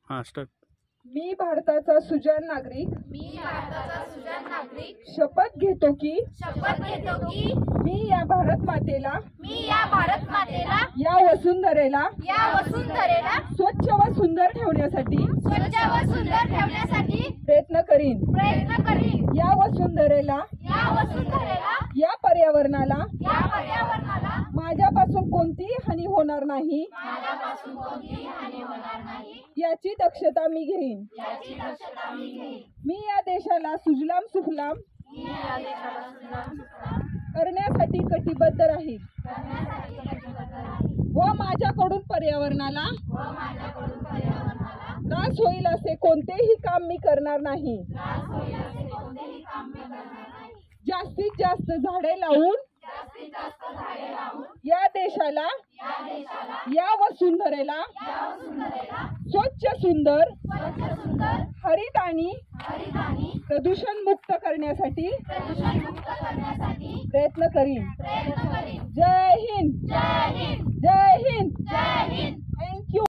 हां स्टार्ट. मी भारताचा सुजाण नागरिक शपथ घेतो की मी या भारत मातेला या वसुंधरेला स्वच्छ व सुंदर ठेवण्यासाठी प्रयत्न करीन. या वसुंधरेला या पर्यावरणाला माझ्यापासून कोणतीही हानी होणार नाही याची दक्षता मी घेईन. मी या देशाला सुजलाम सुफलाम करण्यासाठी कटिबद्ध राहील व माझ्याकडून पर्यावरणाला त्रास होईल असे कोणतेही काम मी करणार नाही. जास्तीत जास्त झाडे लावून या देशाला या वसुंधरेला स्वच्छ सुंदर हरित आणि प्रदूषण मुक्त करण्यासाठी प्रयत्न करीन. जय हिंद.